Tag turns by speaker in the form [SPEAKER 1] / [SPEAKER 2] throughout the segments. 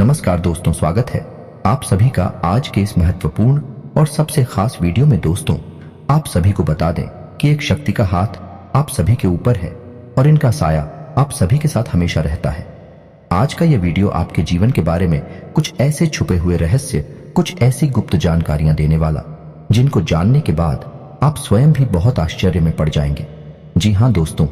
[SPEAKER 1] नमस्कार दोस्तों, स्वागत है आप सभी का आज के इस महत्वपूर्ण और सबसे खास वीडियो में। दोस्तों, आप सभी को बता दें कि एक शक्ति का हाथ आप सभी के ऊपर है और इनका साया आप सभी के साथ हमेशा रहता है। आज का यह वीडियो आपके जीवन के बारे में कुछ ऐसे छुपे हुए रहस्य, कुछ ऐसी गुप्त जानकारियां देने वाला, जिनको जानने के बाद आप स्वयं भी बहुत आश्चर्य में पड़ जाएंगे। जी हाँ दोस्तों,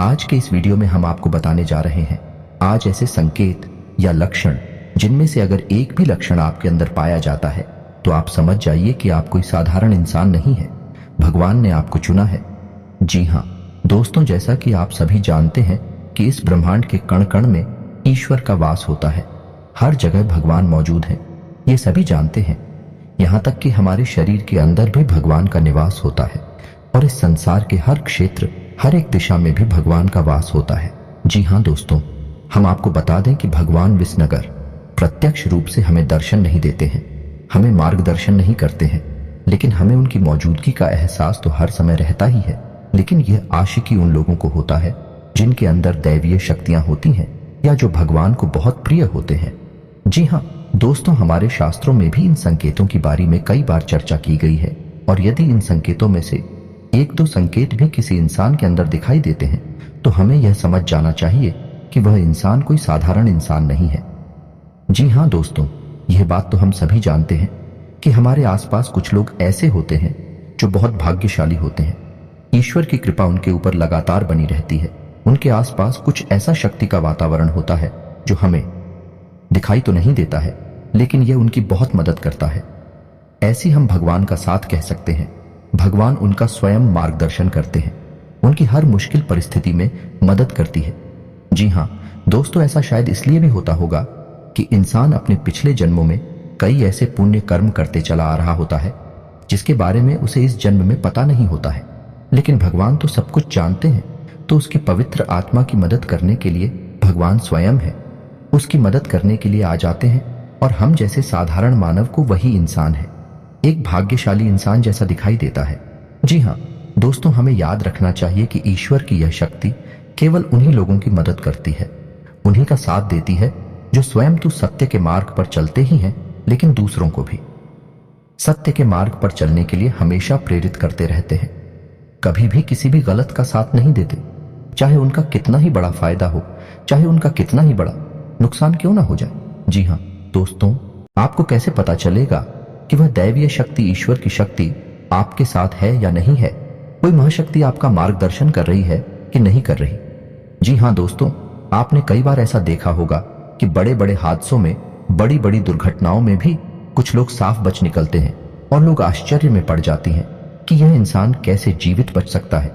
[SPEAKER 1] आज के इस वीडियो में हम आपको बताने जा रहे हैं आज ऐसे संकेत या लक्षण जिनमें से अगर एक भी लक्षण आपके अंदर पाया जाता है तो आप समझ जाइए कि आप कोई साधारण इंसान नहीं है, भगवान ने आपको चुना है। जी हाँ दोस्तों, जैसा कि आप सभी जानते हैं कि इस ब्रह्मांड के कण कण में ईश्वर का वास होता है। हर जगह भगवान मौजूद है, ये सभी जानते हैं। यहाँ तक कि हमारे शरीर के अंदर भी भगवान का निवास होता है और इस संसार के हर क्षेत्र, हर एक दिशा में भी भगवान का वास होता है। जी हाँ दोस्तों, हम आपको बता दें कि भगवान विसनगर प्रत्यक्ष रूप से हमें दर्शन नहीं देते हैं, हमें मार्गदर्शन नहीं करते हैं, लेकिन हमें उनकी मौजूदगी का एहसास तो हर समय रहता ही है। लेकिन यह आशिकी उन लोगों को होता है जिनके अंदर दैवीय शक्तियां होती हैं या जो भगवान को बहुत प्रिय होते हैं। जी हाँ दोस्तों, हमारे शास्त्रों में भी इन संकेतों की बारे में कई बार चर्चा की गई है और यदि इन संकेतों में से एक दो संकेत भी किसी इंसान के अंदर दिखाई देते हैं तो हमें यह समझ जाना चाहिए कि वह इंसान कोई साधारण इंसान नहीं है। जी हाँ दोस्तों, यह बात तो हम सभी जानते हैं कि हमारे आसपास कुछ लोग ऐसे होते हैं जो बहुत भाग्यशाली होते हैं। ईश्वर की कृपा उनके ऊपर लगातार बनी रहती है। उनके आसपास कुछ ऐसा शक्ति का वातावरण होता है जो हमें दिखाई तो नहीं देता है, लेकिन यह उनकी बहुत मदद करता है। ऐसी हम भगवान का साथ कह सकते हैं। भगवान उनका स्वयं मार्गदर्शन करते हैं, उनकी हर मुश्किल परिस्थिति में मदद करती है। जी हाँ दोस्तों, ऐसा शायद इसलिए भी होता होगा कि इंसान अपने पिछले जन्मों में कई ऐसे पुण्य कर्म करते चला आ रहा होता है जिसके बारे में उसे इस जन्म में पता नहीं होता है। लेकिन भगवान तो सब कुछ जानते हैं, तो उसकी पवित्र आत्मा की मदद करने के लिए भगवान स्वयं है, उसकी मदद करने के लिए आ जाते हैं और हम जैसे साधारण मानव को वही इंसान है, एक भाग्यशाली इंसान जैसा दिखाई देता है। जी हाँ दोस्तों, हमें याद रखना चाहिए कि ईश्वर की यह शक्ति केवल उन्हीं लोगों की मदद करती है, उन्हीं का साथ देती है जो स्वयं तो सत्य के मार्ग पर चलते ही हैं, लेकिन दूसरों को भी सत्य के मार्ग पर चलने के लिए हमेशा प्रेरित करते रहते हैं। कभी भी किसी भी गलत का साथ नहीं देते, चाहे उनका कितना ही बड़ा फायदा हो, चाहे उनका कितना ही बड़ा नुकसान क्यों ना हो जाए। जी हाँ दोस्तों, आपको कैसे पता चलेगा कि वह दैवीय शक्ति, ईश्वर की शक्ति आपके साथ है या नहीं है? कोई महाशक्ति आपका मार्गदर्शन कर रही है कि नहीं कर रही? जी हाँ दोस्तों, आपने कई बार ऐसा देखा होगा कि बड़े बड़े हादसों में, बड़ी बड़ी दुर्घटनाओं में भी कुछ लोग साफ बच निकलते हैं और लोग आश्चर्य में पड़ जाती हैं कि यह इंसान कैसे जीवित बच सकता है।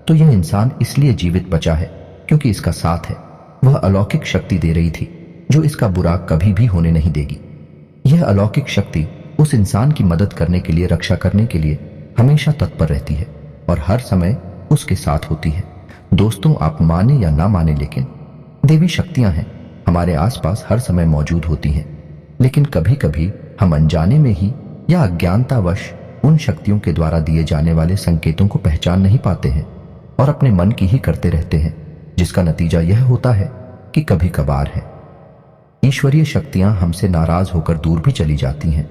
[SPEAKER 1] तो यह इंसान इसलिए जीवित बचा है क्योंकि इसका साथ है, वह अलौकिक शक्ति दे रही थी जो इसका बुरा कभी भी होने नहीं देगी। यह अलौकिक शक्ति उस इंसान की मदद करने के लिए, रक्षा करने के लिए हमेशा तत्पर रहती है और हर समय उसके साथ होती है। दोस्तों, आप माने या ना माने, लेकिन देवी शक्तियां हैं, हमारे आसपास हर समय मौजूद होती हैं। लेकिन कभी कभी हम अनजाने में ही या अज्ञानतावश उन शक्तियों के द्वारा दिए जाने वाले संकेतों को पहचान नहीं पाते हैं और अपने मन की ही करते रहते हैं, जिसका नतीजा यह होता है कि कभी कभार है ईश्वरीय शक्तियां हमसे नाराज होकर दूर भी चली जाती हैं।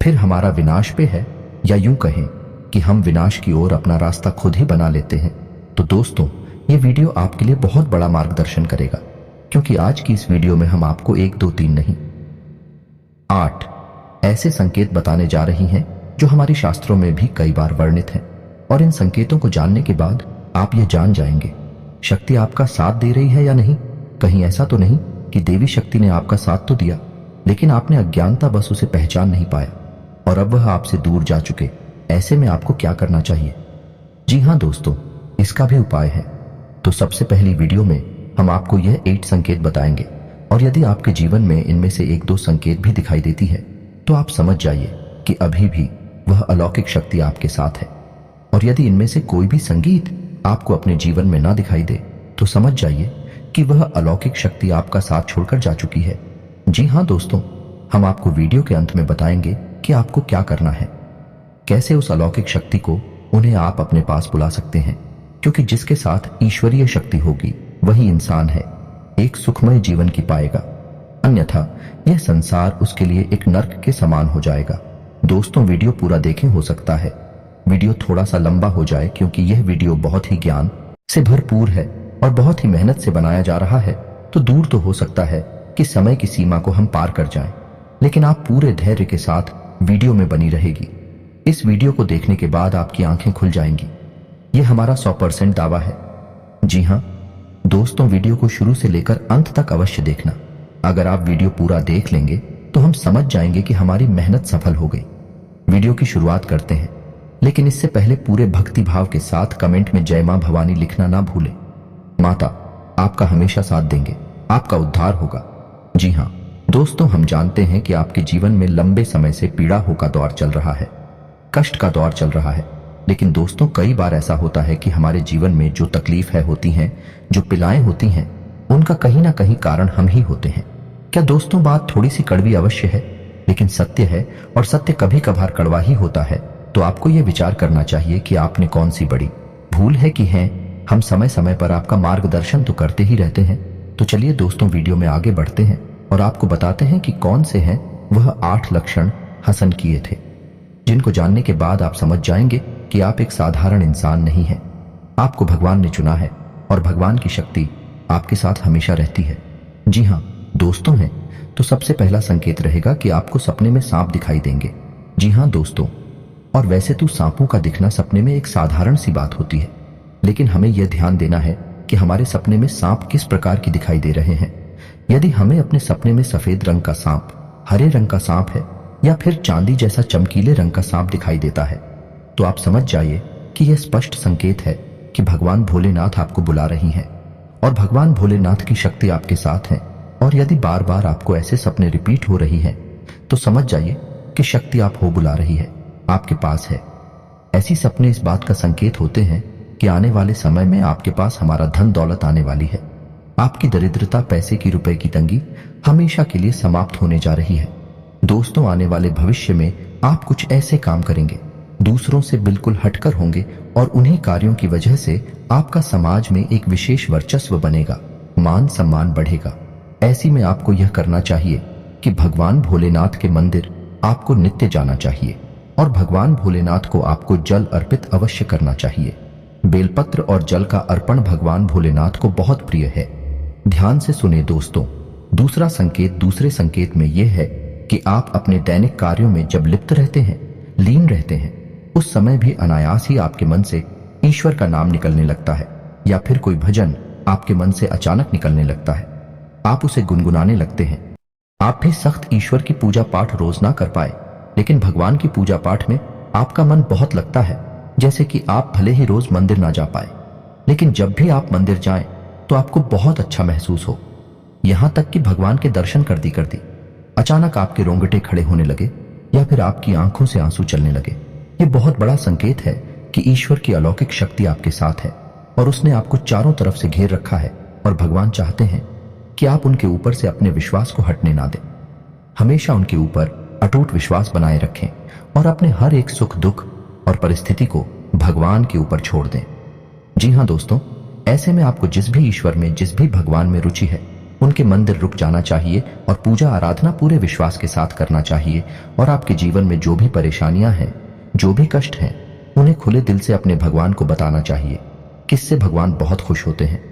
[SPEAKER 1] फिर हमारा विनाश पे है, या यूं कहें कि हम विनाश की ओर अपना रास्ता खुद ही बना लेते हैं। तो दोस्तों, ये वीडियो आपके लिए बहुत बड़ा मार्गदर्शन करेगा, क्योंकि आज की इस वीडियो में हम आपको 1, 2, 3 नहीं 8 ऐसे संकेत बताने जा रही हैं जो हमारे शास्त्रों में भी कई बार वर्णित हैं। और इन संकेतों को जानने के बाद आप यह जान जाएंगे शक्ति आपका साथ दे रही है या नहीं। कहीं ऐसा तो नहीं कि देवी शक्ति ने आपका साथ तो दिया, लेकिन आपने अज्ञानता बस उसे पहचान नहीं पाया और अब वह आपसे दूर जा चुके। ऐसे में आपको क्या करना चाहिए? जी हाँ दोस्तों, इसका भी उपाय है। तो सबसे पहली वीडियो में हम आपको यह 8 संकेत बताएंगे और यदि आपके जीवन में इनमें से 1-2 संकेत भी दिखाई देती है तो आप समझ जाइए कि अभी भी वह अलौकिक शक्ति आपके साथ है। और यदि इनमें से कोई भी संकेत आपको अपने जीवन में ना दिखाई दे तो समझ जाइए कि वह अलौकिक शक्ति आपका साथ छोड़कर जा चुकी है। जी हाँ दोस्तों, हम आपको वीडियो के अंत में बताएंगे कि आपको क्या करना है, कैसे उस अलौकिक शक्ति को, उन्हें आप अपने पास बुला सकते हैं, क्योंकि जिसके साथ ईश्वरीय शक्ति होगी वही इंसान है, एक सुखमय जीवन की पाएगा। अन्यथा यह संसार उसके लिए एक नर्क के समान हो जाएगा। दोस्तों, वीडियो पूरा देखें, हो सकता है वीडियो थोड़ा सा लंबा हो जाए क्योंकि यह वीडियो बहुत ही ज्ञान से भरपूर है और बहुत ही मेहनत से बनाया जा रहा है। तो दूर तो हो सकता है कि समय की सीमा को हम पार कर जाएं, लेकिन आप पूरे धैर्य के साथ वीडियो में बनी रहेगी। इस वीडियो को देखने के बाद आपकी आंखें खुल जाएंगी, यह हमारा 100% दावा है। जी हाँ दोस्तों, वीडियो को शुरू से लेकर अंत तक अवश्य देखना। अगर आप वीडियो पूरा देख लेंगे तो हम समझ जाएंगे कि हमारी मेहनत सफल हो गई। वीडियो की शुरुआत करते हैं, लेकिन इससे पहले पूरे भक्ति भाव के साथ कमेंट में जय मां भवानी लिखना ना भूलें। माता आपका हमेशा साथ देंगे, आपका उद्धार होगा। जी हाँ दोस्तों, हम जानते हैं कि आपके जीवन में लंबे समय से पीड़ाओं का दौर चल रहा है, कष्ट का दौर चल रहा है। लेकिन दोस्तों, कई बार ऐसा होता है कि हमारे जीवन में जो तकलीफें होती हैं, जो पिलाएं होती हैं, उनका कहीं ना कहीं कारण हम ही होते हैं। क्या दोस्तों, बात थोड़ी सी कड़वी अवश्य है, लेकिन सत्य है, और सत्य कभी कभार कड़वा ही होता है। तो आपको यह विचार करना चाहिए कि आपने कौन सी बड़ी भूल है की है। हम समय समय पर आपका मार्गदर्शन तो करते ही रहते हैं। तो चलिए दोस्तों, वीडियो में आगे बढ़ते हैं और आपको बताते हैं कि कौन से हैं वह 8 लक्षण हसन किए थे, जिनको जानने के बाद आप समझ जाएंगे कि आप एक साधारण इंसान नहीं हैं। आपको भगवान ने चुना है और भगवान की शक्ति आपके साथ हमेशा रहती है। जी हाँ दोस्तों हैं, तो सबसे पहला संकेत रहेगा कि आपको सपने में सांप दिखाई देंगे। जी हाँ दोस्तों, और वैसे तो सांपों का दिखना सपने में एक साधारण सी बात होती है, लेकिन हमें यह ध्यान देना है कि हमारे सपने में सांप किस प्रकार की दिखाई दे रहे हैं। यदि हमें अपने सपने में सफेद रंग का सांप, हरे रंग का सांप है या फिर चांदी जैसा चमकीले रंग का सांप दिखाई देता है, तो आप समझ जाइए कि यह स्पष्ट संकेत है कि भगवान भोलेनाथ आपको बुला रही हैं और भगवान भोलेनाथ की शक्ति आपके साथ है। और यदि बार बार आपको ऐसे सपने रिपीट हो रही हैं, तो समझ जाइए कि शक्ति आप हो बुला रही है, आपके पास है। ऐसी सपने इस बात का संकेत होते हैं कि आने वाले समय में आपके पास हमारा धन दौलत आने वाली है। आपकी दरिद्रता, पैसे की, रुपए की तंगी हमेशा के लिए समाप्त होने जा रही है। दोस्तों, आने वाले भविष्य में आप कुछ ऐसे काम करेंगे, दूसरों से बिल्कुल हटकर होंगे, और उन्हीं कार्यों की वजह से आपका समाज में एक विशेष वर्चस्व बनेगा, मान सम्मान बढ़ेगा। ऐसी में आपको यह करना चाहिए कि भगवान भोलेनाथ के मंदिर आपको नित्य जाना चाहिए और भगवान भोलेनाथ को आपको जल अर्पित अवश्य करना चाहिए। बेलपत्र और जल का अर्पण भगवान भोलेनाथ को बहुत प्रिय है। ध्यान से सुने दोस्तों, दूसरा संकेत दूसरे संकेत में यह है कि आप अपने दैनिक कार्यों में जब लिप्त रहते हैं, लीन रहते हैं, उस समय भी अनायास ही आपके मन से ईश्वर का नाम निकलने लगता है, या फिर कोई भजन आपके मन से अचानक निकलने लगता है। आप उसे गुनगुनाने लगते हैं। आप भी सख्त ईश्वर की पूजा पाठ रोज ना कर पाए, लेकिन भगवान की पूजा पाठ में आपका मन बहुत लगता है। जैसे कि आप भले ही रोज मंदिर ना जा पाए, लेकिन जब भी आप मंदिर जाएं तो आपको बहुत अच्छा महसूस हो। यहां तक कि भगवान के दर्शन करती करती अचानक आपके रोंगटे खड़े होने लगे या फिर आपकी आंखों से आंसू चलने लगे। ये बहुत बड़ा संकेत है कि ईश्वर की अलौकिक शक्ति आपके साथ है और उसने आपको चारों तरफ से घेर रखा है, और भगवान चाहते हैं कि आप उनके ऊपर से अपने विश्वास को हटने ना दें। हमेशा उनके ऊपर अटूट विश्वास बनाए रखें और अपने हर एक सुख दुख और परिस्थिति को भगवान के ऊपर छोड़ दें। जी हाँ दोस्तों, ऐसे में आपको जिस भी ईश्वर में, जिस भी भगवान में रुचि है, उनके मंदिर रुक जाना चाहिए और पूजा आराधना पूरे विश्वास के साथ करना चाहिए। और आपके जीवन में जो भी परेशानियां हैं, जो भी कष्ट हैं, उन्हें खुले दिल से अपने भगवान को बताना चाहिए, किससे भगवान बहुत खुश होते हैं।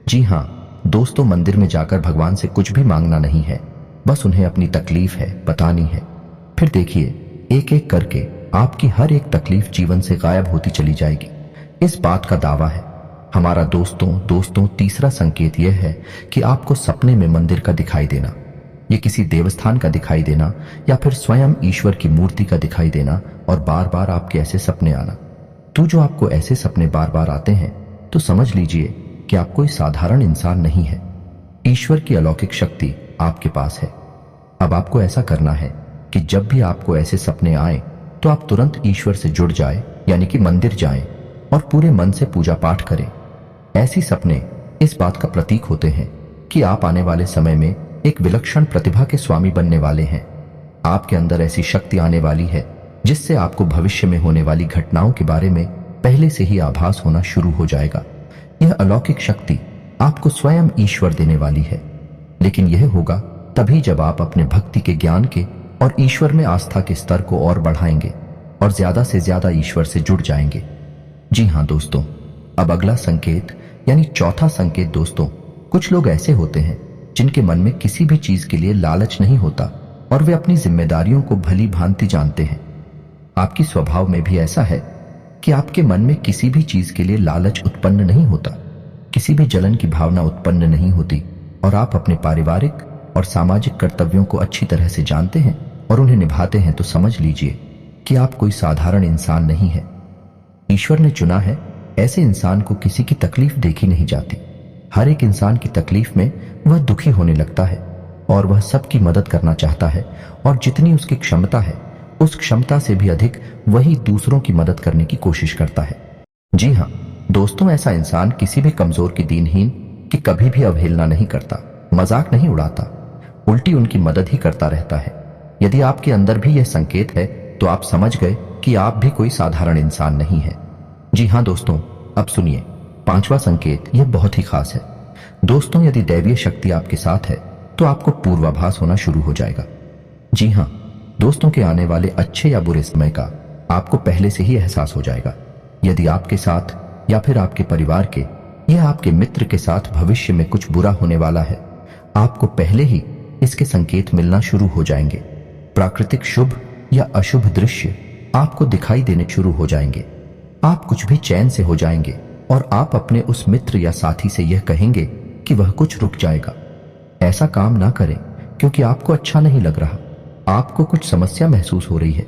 [SPEAKER 1] जी हाँ दोस्तों, मंदिर में जाकर भगवान से कुछ भी मांगना नहीं है, बस उन्हें अपनी तकलीफ है बतानी है। फिर देखिए, एक एक करके आपकी हर एक तकलीफ जीवन से गायब होती चली जाएगी। इस बात का दावा है हमारा। दोस्तों तीसरा संकेत यह है कि आपको सपने में मंदिर का दिखाई देना, ये किसी देवस्थान का दिखाई देना या फिर स्वयं ईश्वर की मूर्ति का दिखाई देना, और बार बार आपके ऐसे सपने आना। तो जो आपको ऐसे सपने बार बार आते हैं, तो समझ लीजिए कि आप कोई साधारण इंसान नहीं है। ईश्वर की अलौकिक शक्ति आपके पास है। अब आपको ऐसा करना है कि जब भी आपको ऐसे सपने आए, तो आप तुरंत ईश्वर से जुड़ जाए, यानी कि मंदिर जाएं और पूरे मन से पूजा पाठ करें। ऐसी सपने इस बात का प्रतीक होते हैं कि आप आने वाले समय में एक विलक्षण प्रतिभा के स्वामी बनने वाले हैं। आपके अंदर ऐसी शक्ति आने वाली है जिससे आपको भविष्य में होने वाली घटनाओं के बारे में पहले से ही आभास होना शुरू हो जाएगा। यह अलौकिक शक्ति आपको स्वयं ईश्वर देने वाली है, लेकिन यह होगा तभी जब आप अपने भक्ति के ज्ञान के और ईश्वर में आस्था के स्तर को और बढ़ाएंगे और ज्यादा से ज्यादा ईश्वर से जुड़ जाएंगे। जी हाँ दोस्तों, अब अगला संकेत यानी चौथा संकेत दोस्तों, कुछ लोग ऐसे होते हैं जिनके मन में किसी भी चीज के लिए लालच नहीं होता और वे अपनी जिम्मेदारियों को भली भांति जानते हैं। आपकी स्वभाव में भी ऐसा है कि आपके मन में किसी भी चीज के लिए लालच उत्पन्न नहीं होता, किसी भी जलन की भावना उत्पन्न नहीं होती और आप अपने पारिवारिक और सामाजिक कर्तव्यों को अच्छी तरह से जानते हैं और उन्हें निभाते हैं। तो समझ लीजिए कि आप कोई साधारण इंसान नहीं है। ईश्वर ने चुना है ऐसे इंसान को किसी की तकलीफ देखी नहीं जाती। हर एक इंसान की तकलीफ में वह दुखी होने लगता है और वह सबकी मदद करना चाहता है और जितनी उसकी क्षमता है उस क्षमता से भी अधिक वही दूसरों की मदद करने की कोशिश करता है। जी हाँ दोस्तों, ऐसा इंसान किसी भी कमजोर की, दीनहीन की कभी भी अवहेलना नहीं करता, मजाक नहीं उड़ाता, उल्टी उनकी मदद ही करता रहता है। यदि आपके अंदर भी यह संकेत है तो आप समझ गए कि आप भी कोई साधारण इंसान नहीं है। जी हाँ दोस्तों, अब सुनिए पांचवा संकेत, यह बहुत ही खास है। दोस्तों, यदि दैवीय शक्ति आपके साथ है तो आपको पूर्वाभास होना शुरू हो जाएगा। जी हाँ दोस्तों, के आने वाले अच्छे या बुरे समय का आपको पहले से ही एहसास हो जाएगा। यदि आपके साथ या फिर आपके परिवार के या आपके मित्र के साथ भविष्य में कुछ बुरा होने वाला है, आपको पहले ही इसके संकेत मिलना शुरू हो जाएंगे। प्राकृतिक शुभ या अशुभ दृश्य आपको दिखाई देने शुरू हो जाएंगे। आप कुछ भी चैन से हो जाएंगे और आप अपने उस मित्र या साथी से यह कहेंगे कि वह कुछ रुक जाएगा। ऐसा काम ना करें क्योंकि आपको अच्छा नहीं लग रहा, आपको कुछ समस्या महसूस हो रही है।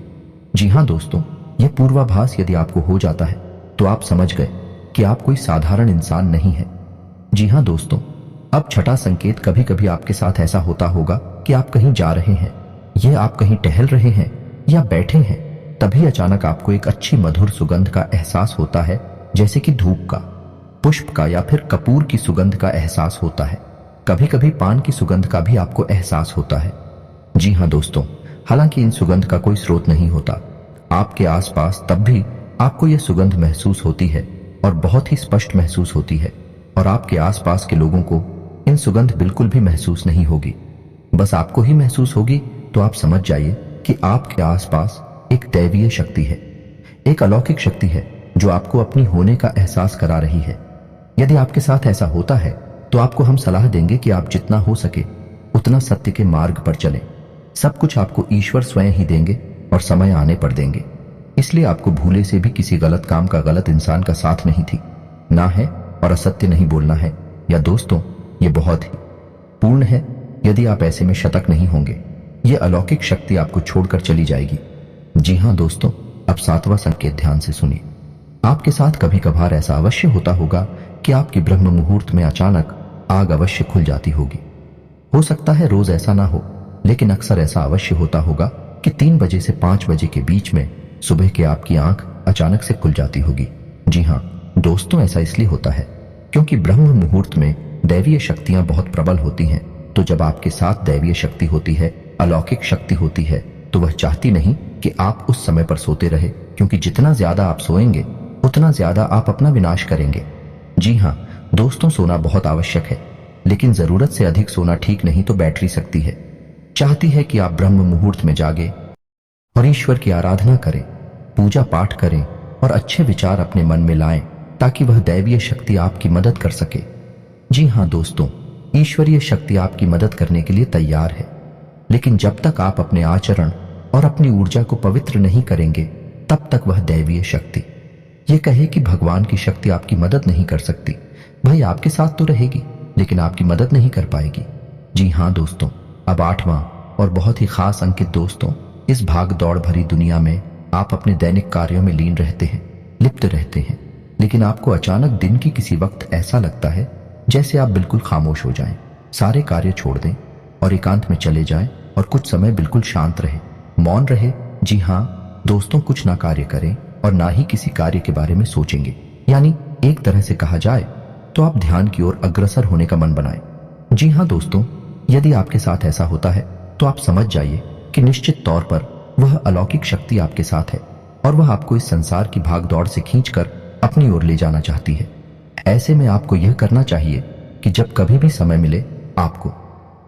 [SPEAKER 1] जी हाँ दोस्तों, यह पूर्वाभास यदि आपको हो जाता है तो आप समझ गए कि आप कोई साधारण इंसान नहीं है। जी हाँ दोस्तों, अब छठा संकेत, कभी कभी आपके साथ ऐसा होता होगा कि आप कहीं जा रहे हैं, यह आप कहीं टहल रहे हैं या बैठे हैं, तभी अचानक आपको एक अच्छी मधुर सुगंध का एहसास होता है, जैसे कि धूप का, पुष्प का या फिर कपूर की सुगंध का एहसास होता है। कभी कभी पान की सुगंध का भी आपको एहसास होता है। जी हाँ दोस्तों, हालांकि इन सुगंध का कोई स्रोत नहीं होता, आपके आसपास तब भी आपको यह सुगंध महसूस होती है और बहुत ही स्पष्ट महसूस होती है और आपके आसपास के लोगों को इन सुगंध बिल्कुल भी महसूस नहीं होगी, बस आपको ही महसूस होगी। तो आप समझ जाइए कि आपके आसपास एक दैवीय शक्ति है, एक अलौकिक शक्ति है जो आपको अपनी होने का एहसास करा रही है। यदि आपके साथ ऐसा होता है तो आपको हम सलाह देंगे कि आप जितना हो सके उतना सत्य के मार्ग पर चलें। सब कुछ आपको ईश्वर स्वयं ही देंगे और समय आने पर देंगे। इसलिए आपको भूले से भी किसी गलत काम का, गलत इंसान का साथ नहीं थी ना है और असत्य नहीं बोलना है। या दोस्तों, ये बहुत ही पूर्ण है। यदि आप ऐसे में शतक नहीं होंगे, ये अलौकिक शक्ति आपको छोड़कर चली जाएगी। जी हाँ दोस्तों, अब सातवां संकेत ध्यान से सुनिए। आपके साथ कभी कभार ऐसा अवश्य होता होगा कि आपकी ब्रह्म मुहूर्त में अचानक आग अवश्य खुल जाती होगी। हो सकता है रोज ऐसा ना हो, लेकिन अक्सर ऐसा अवश्य होता होगा कि 3 बजे से 5 बजे के बीच में सुबह के आपकी आंख अचानक से खुल जाती होगी। जी हाँ दोस्तों, ऐसा इसलिए होता है क्योंकि ब्रह्म मुहूर्त में दैवीय शक्तियां बहुत प्रबल होती हैं। तो जब आपके साथ दैवीय शक्ति होती है, अलौकिक शक्ति होती है, तो वह चाहती नहीं कि आप उस समय पर सोते रहे, क्योंकि जितना ज्यादा आप सोएंगे उतना ज्यादा आप अपना विनाश करेंगे। जी हाँ दोस्तों, सोना बहुत आवश्यक है, लेकिन जरूरत से अधिक सोना ठीक नहीं, तो बैटरी सकती है। चाहती है कि आप ब्रह्म मुहूर्त में जागे और ईश्वर की आराधना करें, पूजा पाठ करें और अच्छे विचार अपने मन में लाएं, ताकि वह दैवीय शक्ति आपकी मदद कर सके। जी हाँ दोस्तों, ईश्वरीय शक्ति आपकी मदद करने के लिए तैयार है, लेकिन जब तक आप अपने आचरण और अपनी ऊर्जा को पवित्र नहीं करेंगे, तब तक वह दैवीय शक्ति ये कहे कि भगवान की शक्ति आपकी मदद नहीं कर सकती। भाई आपके साथ तो रहेगी, लेकिन आपकी मदद नहीं कर पाएगी। जी हाँ दोस्तों, अब 8वां और बहुत ही खास अंकित दोस्तों, इस भाग दौड़ भरी दुनिया में आप अपने दैनिक कार्यों में लीन रहते हैं, लिप्त रहते हैं, लेकिन आपको अचानक दिन की किसी वक्त ऐसा लगता है जैसे आप बिल्कुल खामोश हो जाएं, सारे कार्य छोड़ दें और एकांत में चले जाएं और कुछ समय बिल्कुल शांत रहे, मौन रहे। जी हाँ दोस्तों, कुछ ना कार्य करें और ना ही किसी कार्य के बारे में सोचेंगे। यानी एक तरह से कहा जाए तो आप ध्यान की ओर अग्रसर होने का मन बनाएं। जी हाँ दोस्तों, यदि आपके साथ ऐसा होता है तो आप समझ जाइए कि निश्चित तौर पर वह अलौकिक शक्ति आपके साथ है और वह आपको इस संसार की भागदौड़ से खींचकर अपनी ओर ले जाना चाहती है। ऐसे में आपको यह करना चाहिए कि जब कभी भी समय मिले आपको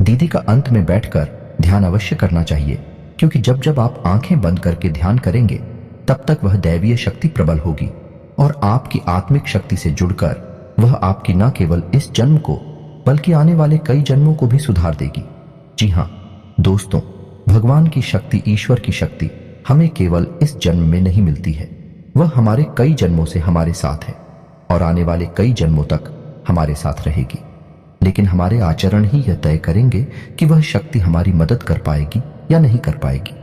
[SPEAKER 1] दीदी का अंत में बैठकर ध्यान अवश्य करना चाहिए, क्योंकि जब जब आप आंखें बंद करके ध्यान करेंगे तब तक वह दैवीय शक्ति प्रबल होगी और आपकी आत्मिक शक्ति से जुड़कर वह आपकी न केवल इस जन्म को बल्कि आने वाले कई जन्मों को भी सुधार देगी। जी हाँ दोस्तों, भगवान की शक्ति, ईश्वर की शक्ति हमें केवल इस जन्म में नहीं मिलती है, वह हमारे कई जन्मों से हमारे साथ है और आने वाले कई जन्मों तक हमारे साथ रहेगी। लेकिन हमारे आचरण ही यह तय करेंगे कि वह शक्ति हमारी मदद कर पाएगी या नहीं कर पाएगी।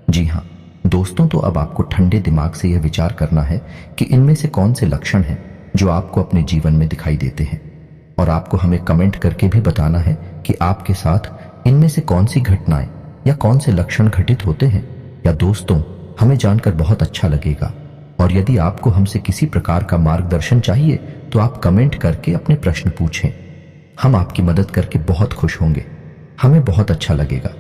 [SPEAKER 1] जी हाँ दोस्तों, तो अब आपको ठंडे दिमाग से यह विचार करना है कि इनमें से कौन से लक्षण हैं जो आपको अपने जीवन में दिखाई देते हैं, और आपको हमें कमेंट करके भी बताना है कि आपके साथ इनमें से कौन सी घटनाएं या कौन से लक्षण घटित होते हैं। या दोस्तों, हमें जानकर बहुत अच्छा लगेगा, और यदि आपको हमसे किसी प्रकार का मार्गदर्शन चाहिए तो आप कमेंट करके अपने प्रश्न पूछें। हम आपकी मदद करके बहुत खुश होंगे, हमें बहुत अच्छा लगेगा।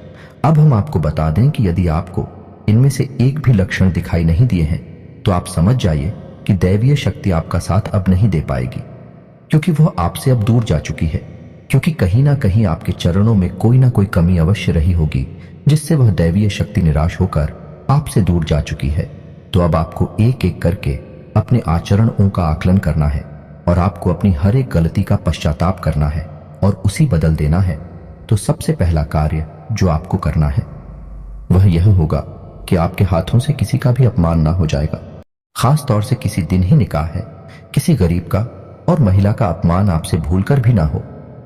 [SPEAKER 1] अब हम आपको बता दें कि यदि आपको इनमें से एक भी लक्षण दिखाई नहीं दिए हैं तो आप समझ जाइए कि दैवीय शक्ति आपका साथ अब नहीं दे पाएगी, क्योंकि वह आपसे अब दूर जा चुकी है, क्योंकि कहीं ना कहीं आपके चरणों में कोई ना कोई कमी अवश्य रही होगी जिससे वह दैवीय शक्ति निराश होकर आपसे दूर जा चुकी है। तो अब आपको एक एक करके अपने आचरणों का आकलन करना है और आपको अपनी हर एक गलती का पश्चाताप करना है और उसी बदल देना है। तो सबसे पहला कार्य जो आपको करना है वह यह होगा कि आपके हाथों से किसी का भी अपमान ना हो जाएगा। खास तौर से किसी दिन ही निकाह है, किसी गरीब का और महिला का अपमान आपसे भूलकर भी ना हो।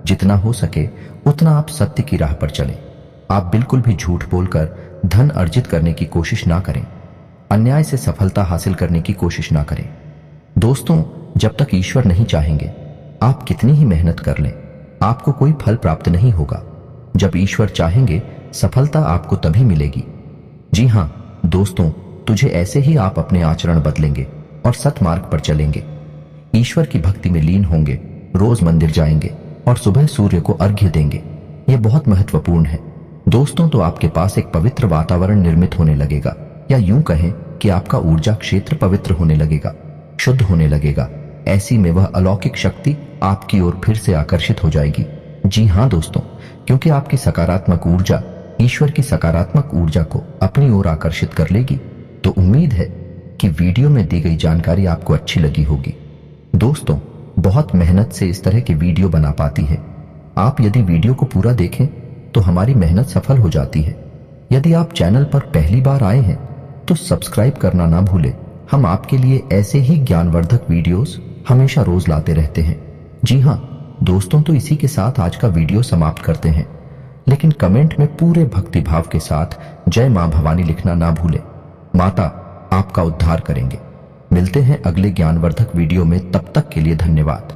[SPEAKER 1] जितना हो सके उतना आप सत्य की राह पर चलें। आप बिल्कुल भी झूठ बोलकर धन अर्जित करने की कोशिश ना करें, अन्याय से सफलता हासिल करने की कोशिश ना करें। दोस्तों, जब तक ईश्वर नहीं चाहेंगे आप कितनी ही मेहनत कर लें, आपको कोई फल प्राप्त नहीं होगा। जब ईश्वर चाहेंगे सफलता आपको तभी मिलेगी। जी हाँ दोस्तों, तुझे ऐसे ही आप अपने आचरण बदलेंगे और सत्मार्ग पर चलेंगे, ईश्वर की भक्ति में लीन होंगे, रोज मंदिर जाएंगे और सुबह सूर्य को अर्घ्य देंगे। यह बहुत महत्वपूर्ण है दोस्तों। तो आपके पास एक पवित्र वातावरण निर्मित होने लगेगा, या यूं कहें कि आपका ऊर्जा क्षेत्र पवित्र होने लगेगा, शुद्ध होने लगेगा। ऐसी में वह अलौकिक शक्ति आपकी ओर फिर से आकर्षित हो जाएगी। जी हाँ दोस्तों, क्योंकि आपकी सकारात्मक ऊर्जा ईश्वर की सकारात्मक ऊर्जा को अपनी ओर आकर्षित कर लेगी। तो उम्मीद है कि वीडियो में दी गई जानकारी आपको अच्छी लगी होगी। दोस्तों, बहुत मेहनत से इस तरह की वीडियो बना पाती है। आप यदि वीडियो को पूरा देखें तो हमारी मेहनत सफल हो जाती है। यदि आप चैनल पर पहली बार आए हैं तो सब्सक्राइब करना ना भूलें। हम आपके लिए ऐसे ही ज्ञानवर्धक वीडियोस हमेशा रोज लाते रहते हैं। जी हाँ दोस्तों, तो इसी के साथ आज का वीडियो समाप्त करते हैं, लेकिन कमेंट में पूरे भक्ति भाव के साथ जय मां भवानी लिखना ना भूलें। माता आपका उद्धार करेंगे। मिलते हैं अगले ज्ञानवर्धक वीडियो में, तब तक के लिए धन्यवाद।